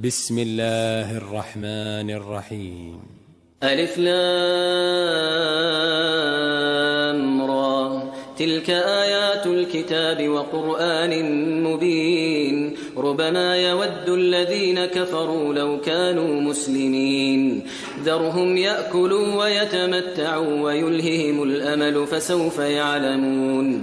بسم الله الرحمن الرحيم. ألف لام را تلك آيات الكتاب وقرآن مبين ربما يود الذين كفروا لو كانوا مسلمين ذرهم يأكلوا ويتمتعوا ويلههم الأمل فسوف يعلمون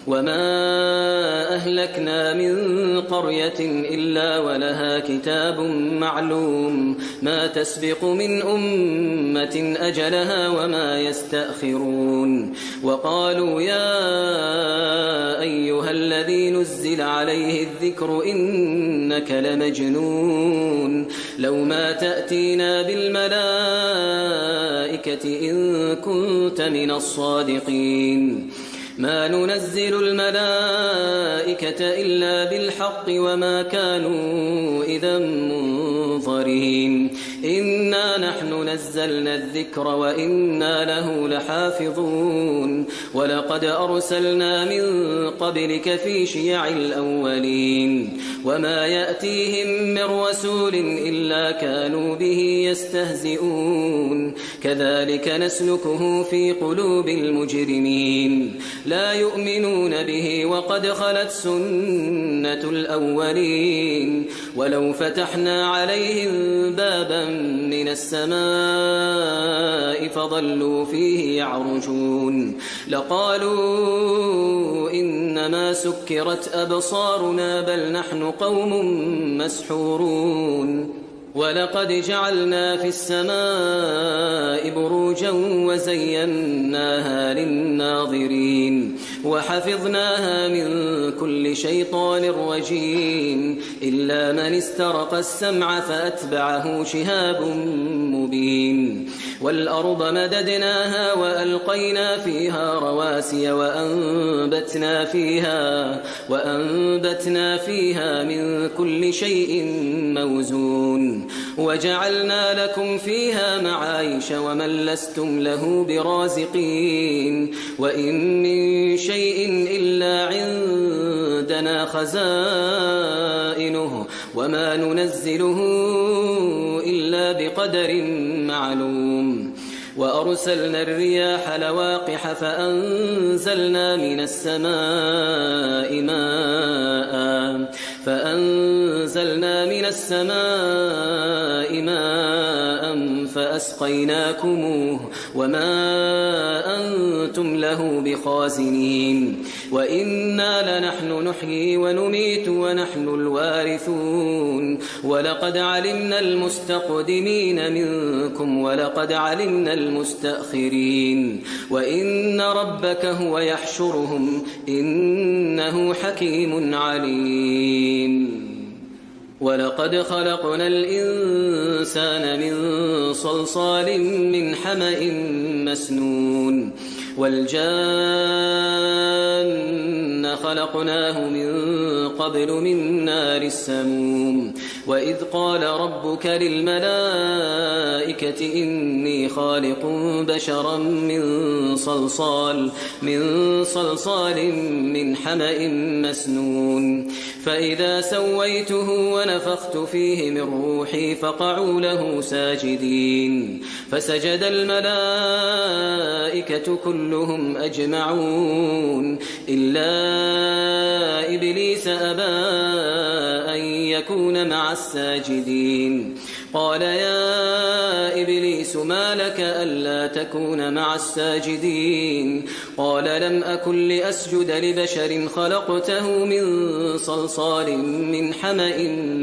وما أهلكنا من قرية إلا ولها كتاب معلوم ما تسبق من أمة أجلها وما يستأخرون وقالوا يا أيها الذي نزل عليه الذكر إنك لمجنون لو ما تأتينا بالملائكة إن كنت من الصادقين ما ننزل الملائكة إلا بالحق وما كانوا إذا منظرين إنا نحن نزلنا الذكر وإنا له لحافظون ولقد أرسلنا من قبلك في شيع الأولين وما يأتيهم من رسول إلا كانوا به يستهزئون كذلك نسلكه في قلوب المجرمين لا يؤمنون به وقد خلت سنة الأولين ولو فتحنا عليهم بابا من السماء فظلوا فيه يعرجون لقالوا إنما سكرت أبصارنا بل نحن قوم مسحورون ولقد جعلنا في السماء بروجا وزيناها للناظرين وحفظناها من كل شيطان رجيم إلا من استرق السمع فأتبعه شهاب مبين والأرض مددناها وألقينا فيها رواسي وأنبتنا فيها من كل شيء موزون وجعلنا لكم فيها معايش ومن لستم له برازقين وإن من شيء إلا عندنا خزائنه وما ننزله إلا بقدر معلوم وأرسلنا الرياح لواقح فأنزلنا من السماء ماء فأسقيناكموه وما أنتم له بخازنين وإنا لنحن نحيي ونميت ونحن الوارثون ولقد علمنا المستقدمين منكم ولقد علمنا المستأخرين وإن ربك هو يحشرهم إنه حكيم عليم ولقد خلقنا الإنسان من صلصال من حمأ مسنون والجان خلقناه من قبل من نار السموم وإذ قال ربك للملائكة إني خالق بشرا من صلصال من حمأ مسنون فإذا سويته ونفخت فيه من روحي فقعوا له ساجدين فسجد الملائكة كلهم أجمعون إلا إبليس أبى أن يكون مع الساجدين قال يا إبليس ما لك ألا تكون مع الساجدين قال لم أكن لأسجد لبشر خلقته من صلصال من حمأ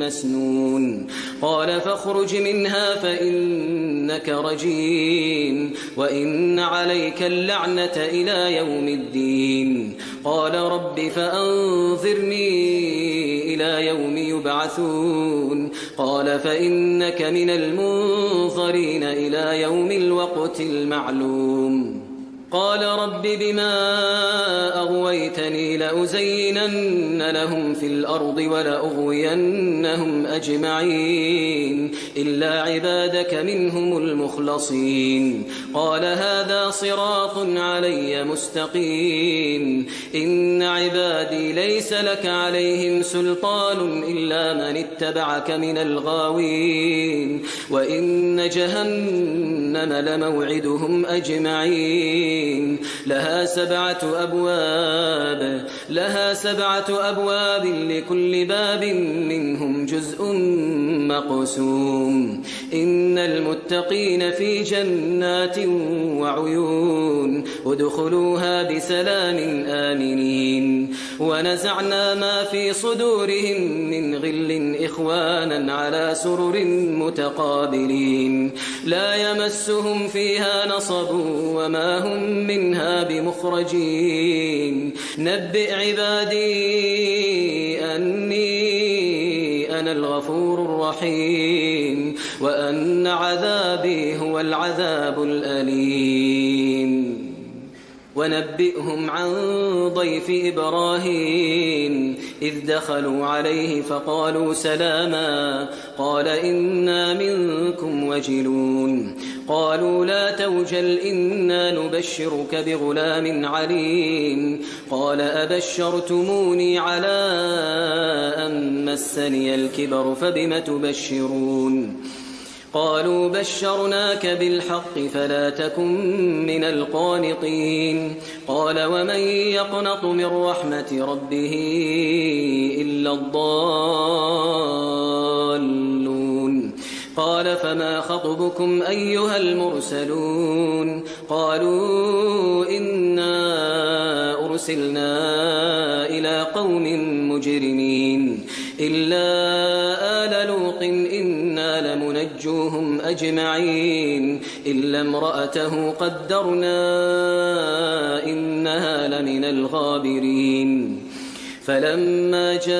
مسنون قال فاخرج منها فإنك رجيم وإن عليك اللعنة إلى يوم الدين قال رب فأنظرني إلى يوم يبعثون قال فإنك من المنظرين إلى يوم الوقت المعلوم قال رب بما أغويتني لأزينن لهم في الأرض ولأغوينهم أجمعين إلا عبادك منهم المخلصين قال هذا صراط علي مستقيم إن عبادي ليس لك عليهم سلطان إلا من اتبعك من الغاوين وإن جهنم لموعدهم أجمعين لها سبعة أبواب لكل باب منهم جزء مقسوم إن المتقين في جنات وعيون ادخلوها بسلام آمنين ونزعنا ما في صدورهم من غل إخوانا على سرر متقابلين لا يمسهم فيها نصب وما هم منها بمخرجين نبئ عبادي أني أنا الغفور الرحيم وأن عذابي هو العذاب الأليم ونبئهم عن ضيف إبراهيم إذ دخلوا عليه فقالوا سلاما قال إنا منكم وجلون قالوا لا توجل إنا نبشرك بغلام عليم قال أبشرتموني على أن مسني الكبر فبم تبشرون قالوا بشرناك بالحق فلا تكن من القانطين قال ومن يقنط من رحمة ربه إلا الضالون قال فما خطبكم أيها المرسلون قالوا إنا أرسلنا إلى قوم مجرمين إلا آل لوط إنا لمنجوهم أجمعين إلا امرأته قدرنا إنها لمن الغابرين فلما جاء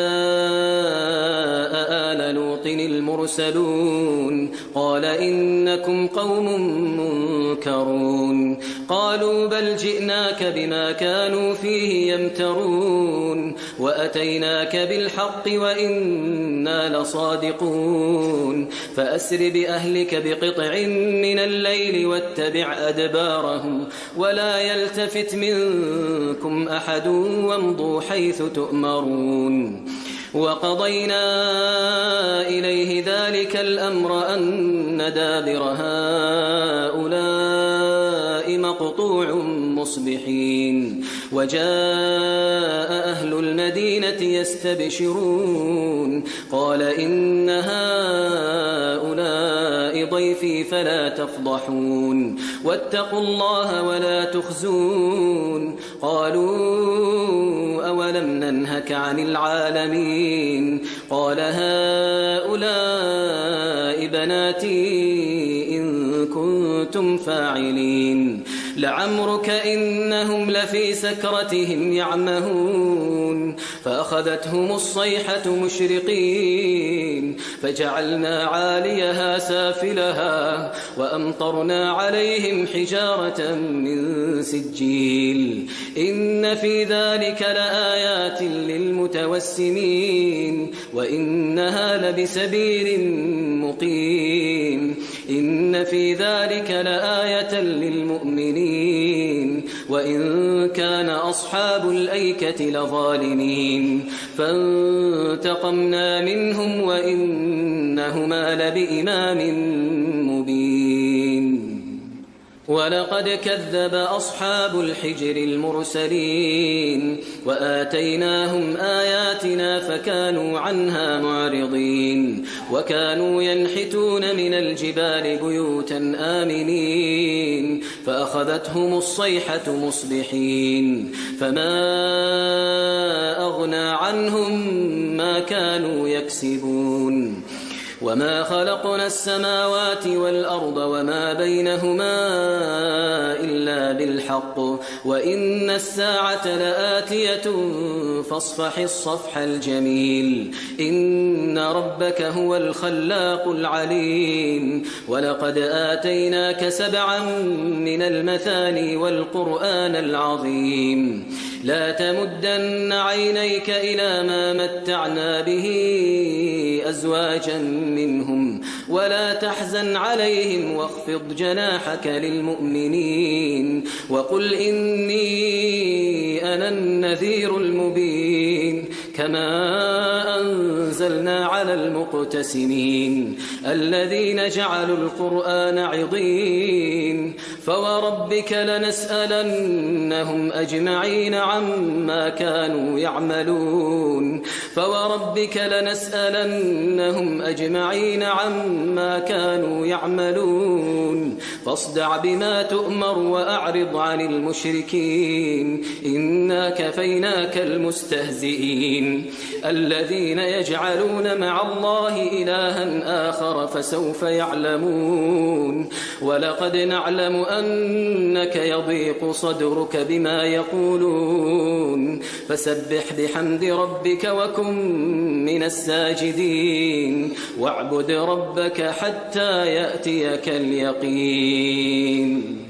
آل لوط المرسلون قال إنكم قوم منكرون قالوا بل جئناك بما كانوا فيه يمترون وأتيناك بالحق وإنا لصادقون فأسر بأهلك بقطع من الليل واتبع أدبارهم ولا يلتفت منكم أحد وامضوا حيث تؤمرون وقضينا إليه ذلك الأمر أن دابر هؤلاء مقطوع مصبحين وجاء أهل المدينة يستبشرون قال إن هؤلاء ضيفي فلا تفضحون واتقوا الله ولا تخزون قالوا أولم ننهك عن العالمين قال هؤلاء بناتي إن كنتم فاعلين لعمرك إنهم لفي سكرتهم يعمهون فأخذتهم الصيحة مشرقين فجعلنا عاليها سافلها وأمطرنا عليهم حجارة من سجيل إن في ذلك لآيات للمتوسمين وإنها لبسبيل مقيم إن في ذلك لآية للمؤمنين وإن كان أصحاب الأيكة لظالمين فانتقمنا منهم وإنهما لبإمام مبين ولقد كذب أصحاب الحجر المرسلين وآتيناهم آياتنا فكانوا عنها معرضين وكانوا ينحتون من الجبال بيوتا آمنين فأخذتهم الصيحة مصبحين فما أغنى عنهم ما كانوا يكسبون وما خلقنا السماوات والأرض وما بينهما إلا بالحق وإن الساعة لآتية فاصفح الصفح الجميل إن ربك هو الخلاق العليم ولقد آتيناك 7 من المثاني والقرآن العظيم لا تمدن عينيك إلى ما متعنا به أزواجا منهم ولا تحزن عليهم واخفض جناحك للمؤمنين وقل إني أنا النذير المبين كما أنزلنا على المقتسمين الذين جعلوا القرآن عضين فوربك لنسألنهم أجمعين عما كانوا يعملون فاصدع بما تؤمر وأعرض عن المشركين إنا كفيناك المستهزئين الذين يجعلون مع الله إلها آخر فسوف يعلمون ولقد نعلم أنك يضيق صدرك بما يقولون فسبح بحمد ربك وكن من الساجدين واعبد ربك حتى يأتيك اليقين